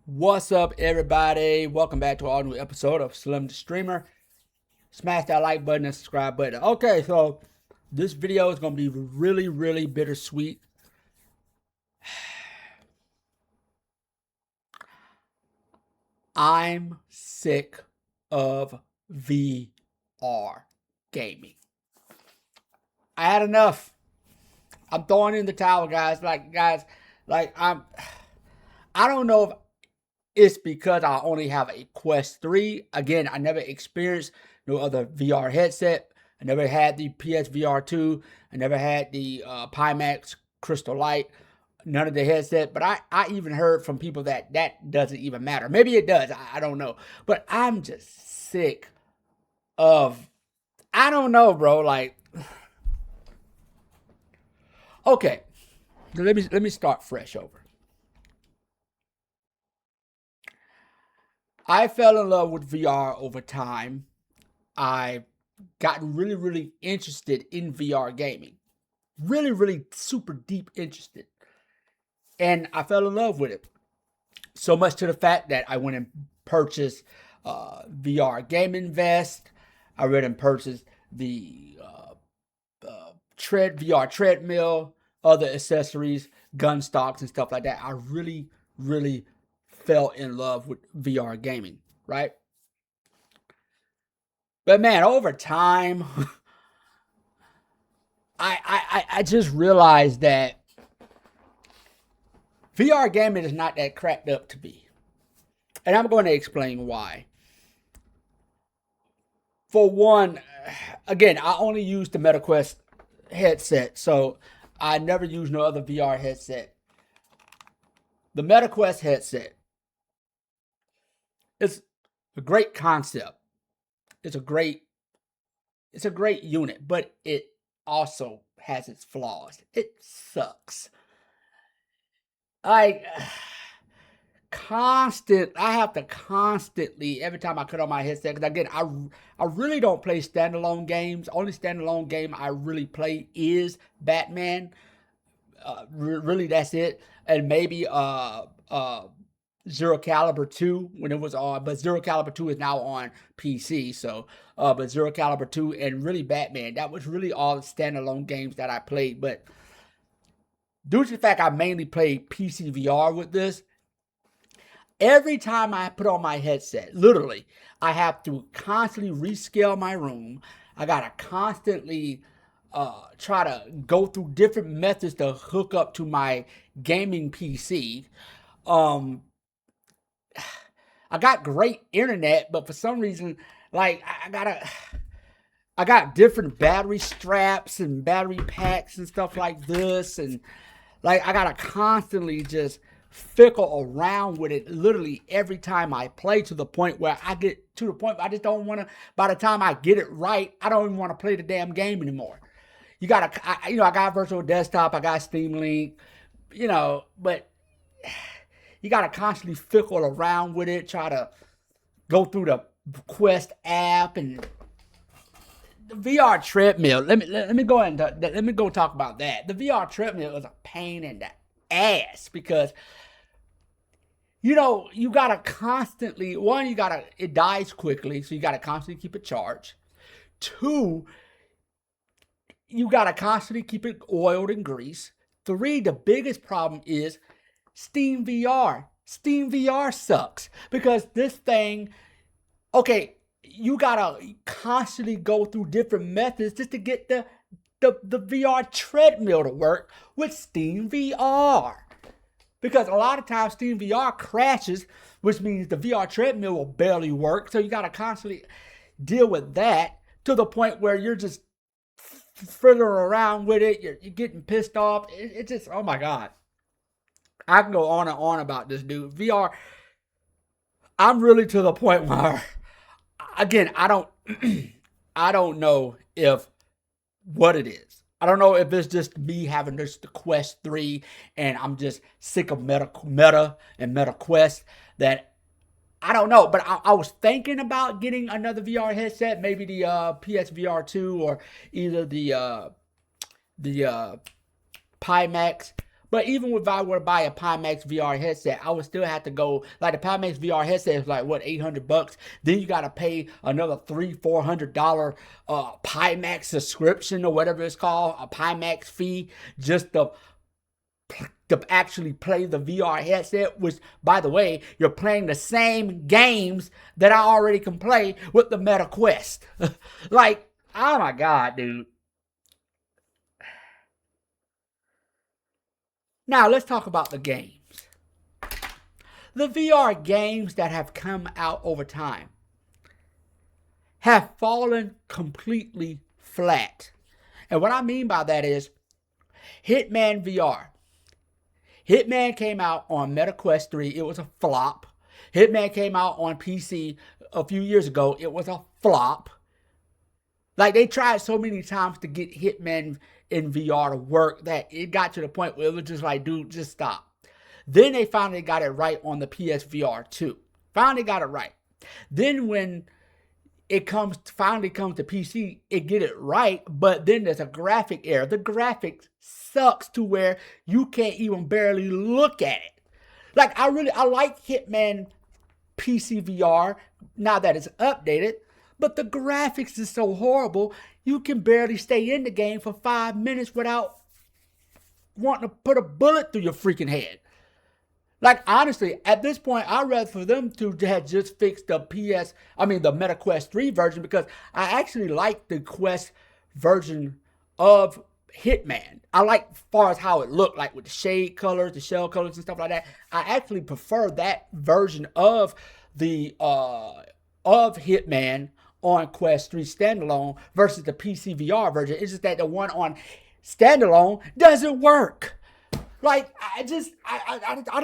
What's up, everybody? Welcome back to an all new episode of Slim the Streamer. Smash that like button and subscribe button. Okay, so this video is going to be really bittersweet. I'm sick of VR gaming. I had enough. I'm throwing in the towel, guys. I don't know if it's because I only have a Quest 3. Again, I never experienced no other VR headset. I never had the PSVR 2. I never had the Pimax Crystal Light. None of the headset. But I even heard from people that doesn't even matter. Maybe it does. I don't know. But I'm just sick of, I don't know, bro. Like, okay, let me start fresh over. I fell in love with VR over time. I got really interested in VR gaming. Really super deep interested. And I fell in love with it. So much to the fact that I went and purchased VR Game Invest. I went and purchased the VR treadmill, other accessories, gun stocks, and stuff like that. I really fell in love with VR gaming, right? But man, over time, I just realized that VR gaming is not that cracked up to be. And I'm going to explain why. For one, again, I only use the MetaQuest headset, so I never use no other VR headset. The MetaQuest headset is a great concept. It's a great unit, but it also has its flaws. It sucks. I I have to constantly, every time I cut on my headset, because again, I really don't play standalone games. Only standalone game I really play is Batman. Really, that's it. And maybe Zero Caliber 2 when it was on, but Zero Caliber 2 is now on PC. So, but Zero Caliber 2 and really Batman, that was really all the standalone games that I played. But due to the fact I mainly played PC VR with this, every time I put on my headset, literally, I have to constantly rescale my room. I gotta constantly try to go through different methods to hook up to my gaming PC. Um, I got great internet, but for some reason, like I got different battery straps and battery packs and stuff like this, and like I gotta constantly just fickle around with it literally every time I play, to the point where I get to the point where I just don't want to. By the time I get it right, I don't even want to play the damn game anymore. I got virtual desktop, I got Steam Link, but you gotta constantly fickle around with it, try to go through the Quest app and the VR treadmill. Let me go and let me go talk about that. The VR treadmill is a pain in the ass because you gotta constantly, one, it dies quickly, so you gotta constantly keep it charged. Two, you gotta constantly keep it oiled and greased. Three, the biggest problem is Steam VR. Steam VR sucks because this thing, okay, you gotta constantly go through different methods just to get the VR treadmill to work with Steam VR. Because a lot of times Steam VR crashes, which means the VR treadmill will barely work. So you gotta constantly deal with that, to the point where you're just fiddling around with it. You're getting pissed off. It's just, oh my God. I can go on and on about this dude. VR, I'm really to the point where, again, I don't know if what it is. I don't know if it's just me having just the Quest 3 and I'm just sick of Meta and Meta Quest, that I don't know. But I was thinking about getting another VR headset, maybe the PSVR 2 or either the Pimax. But even if I were to buy a Pimax VR headset, I would still have to go, like the Pimax VR headset is like, what, $800? Then you got to pay another $300-$400 Pimax subscription or whatever it's called, a Pimax fee, just to actually play the VR headset, which, by the way, you're playing the same games that I already can play with the Meta Quest. Like, oh my God, dude. Now, let's talk about the games. The VR games that have come out over time have fallen completely flat. And what I mean by that is Hitman VR. Hitman came out on MetaQuest 3. It was a flop. Hitman came out on PC a few years ago. It was a flop. Like, they tried so many times to get Hitman in VR to work that it got to the point where it was just like, dude, just stop. Then they finally got it right on the PSVR 2. Finally got it right. Then when it finally comes to PC, it get it right, but then there's a graphic error. The graphics sucks to where you can't even barely look at it. Like, I like Hitman PC VR now that it's updated, but the graphics is so horrible, you can barely stay in the game for 5 minutes without wanting to put a bullet through your freaking head. Like, honestly, at this point, I'd rather for them to have just fixed the Meta Quest 3 version, because I actually like the Quest version of Hitman. I like as far as how it looked, like with the shade colors, the shell colors and stuff like that. I actually prefer that version of the of Hitman on Quest 3 standalone versus the PC VR version. It's just that the one on standalone doesn't work. Like, I just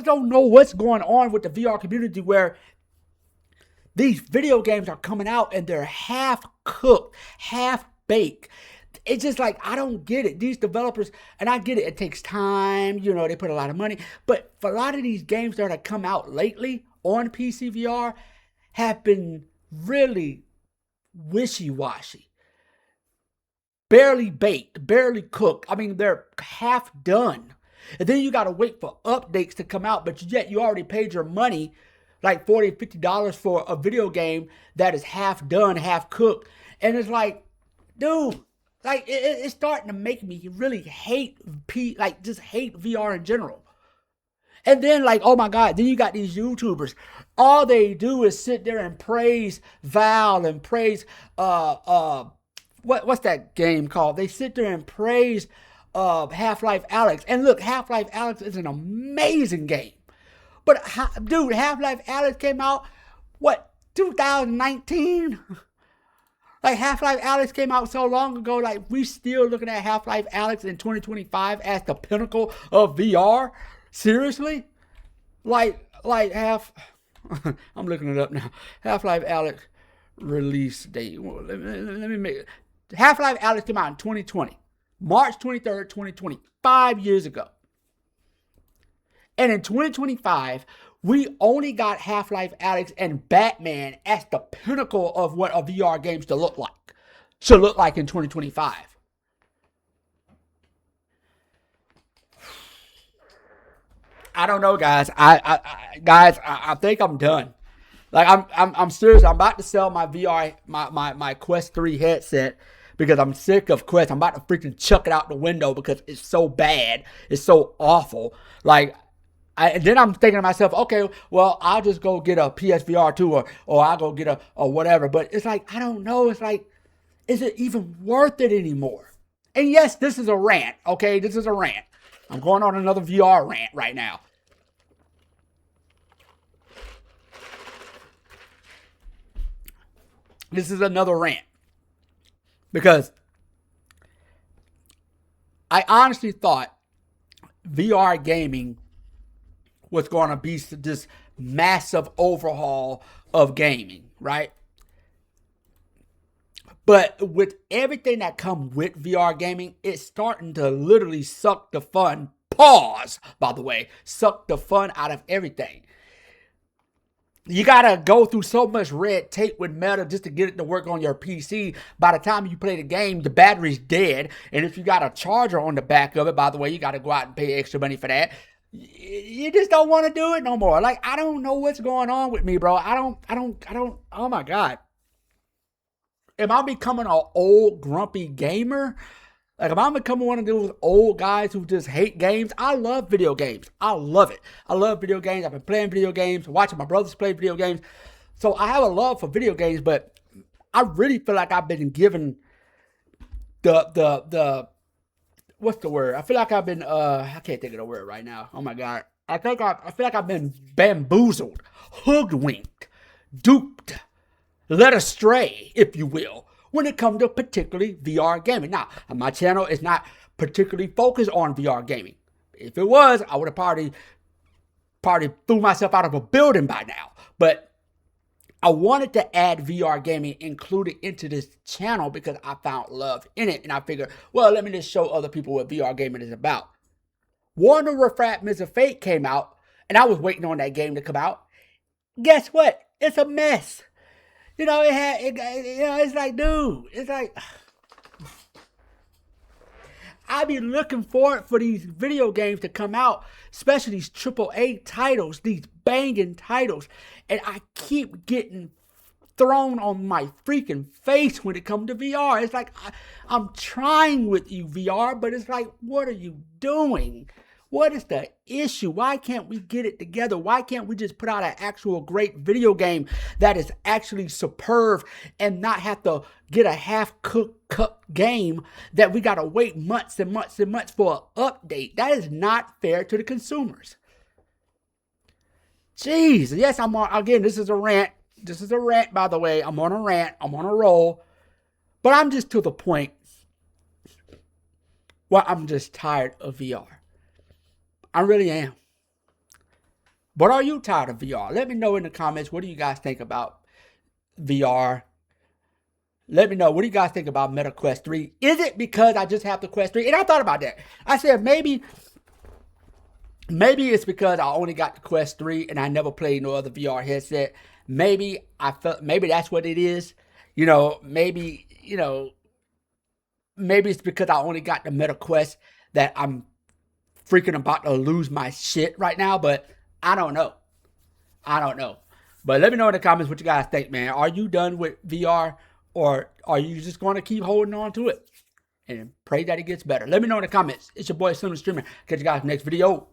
don't know what's going on with the VR community, where these video games are coming out and they're half cooked, half baked. It's just like, I don't get it. These developers, and I get it, it takes time, they put a lot of money. But for a lot of these games that have come out lately on PC VR have been really wishy-washy. Barely baked, barely cooked. I mean, they're half done. And then you got to wait for updates to come out, but yet you already paid your money, like $40, $50 for a video game that is half done, half cooked. And it's like, dude, like, it's starting to make me really hate just hate VR in general. And then, like, oh my God, then you got these YouTubers. All they do is sit there and praise Valve and praise what's that game called? They sit there and praise Half-Life Alyx. And look, Half-Life Alyx is an amazing game. But dude, Half-Life Alyx came out 2019? Like, Half-Life Alyx came out so long ago, like, we still looking at Half-Life Alyx in 2025 as the pinnacle of VR? Seriously? I'm looking it up now. Half-Life Alyx release date. Let me make it. Half-Life Alyx came out in 2020. March 23rd, 2020. 5 years ago. And in 2025, we only got Half-Life Alyx and Batman as the pinnacle of what a VR game should look like in 2025. I don't know, guys. I think I'm done. Like, I'm serious. I'm about to sell my VR, my Quest 3 headset, because I'm sick of Quest. I'm about to freaking chuck it out the window because it's so bad. It's so awful. Like, and then I'm thinking to myself, okay, well, I'll just go get a PSVR 2 or I'll go get a whatever. But it's like, I don't know. It's like, is it even worth it anymore? And yes, this is a rant, okay? This is a rant. I'm going on another VR rant right now. This is another rant. Because I honestly thought VR gaming was going to be this massive overhaul of gaming, right? But with everything that comes with VR gaming, it's starting to literally suck the fun. Pause, by the way. Suck the fun out of everything. You gotta go through so much red tape with Meta just to get it to work on your PC. By the time you play the game, the battery's dead. And if you got a charger on the back of it, by the way, you gotta go out and pay extra money for that. You just don't want to do it no more. Like, I don't know what's going on with me, bro. I don't. Oh my God. Am I becoming an old grumpy gamer? Like, if I'm becoming one of those old guys who just hate games, I love video games. I love it. I love video games. I've been playing video games, watching my brothers play video games. So I have a love for video games, but I really feel like I've been given the what's the word? I feel like I've been I can't think of the word right now. Oh my God. I feel like I've been bamboozled, hoodwinked, duped, led astray, if you will, when it comes to particularly VR gaming. Now, my channel is not particularly focused on VR gaming. If it was, I would have probably threw myself out of a building by now. But I wanted to add VR gaming included into this channel because I found love in it. And I figured, well, let me just show other people what VR gaming is about. Warner Refractions of Fate came out, and I was waiting on that game to come out. Guess what? It's a mess. You know, it's like, dude, it's like, I be looking forward for these video games to come out, especially these AAA titles, these banging titles, and I keep getting thrown on my freaking face when it comes to VR. It's like, I'm trying with you, VR, but it's like, what are you doing? What is the issue? Why can't we get it together? Why can't we just put out an actual great video game that is actually superb and not have to get a half-cooked game that we got to wait months and months and months for an update? That is not fair to the consumers. Jeez. Yes, I'm on. Again, this is a rant. This is a rant, by the way. I'm on a rant. I'm on a roll. But I'm just to the point where I'm just tired of VR. I really am. But are you tired of VR? Let me know in the comments. What do you guys think about VR? Let me know. What do you guys think about Meta Quest 3? Is it because I just have the Quest 3? And I thought about that. I said maybe it's because I only got the Quest 3 and I never played no other VR headset. Maybe that's what it is. Maybe it's because I only got the Meta Quest that I'm freaking about to lose my shit right now, but I don't know. But let me know in the comments what you guys think, man. Are you done with VR, or are you just going to keep holding on to it and pray that it gets better? Let me know in the comments. It's your boy Slim the Streamer. Catch you guys next video.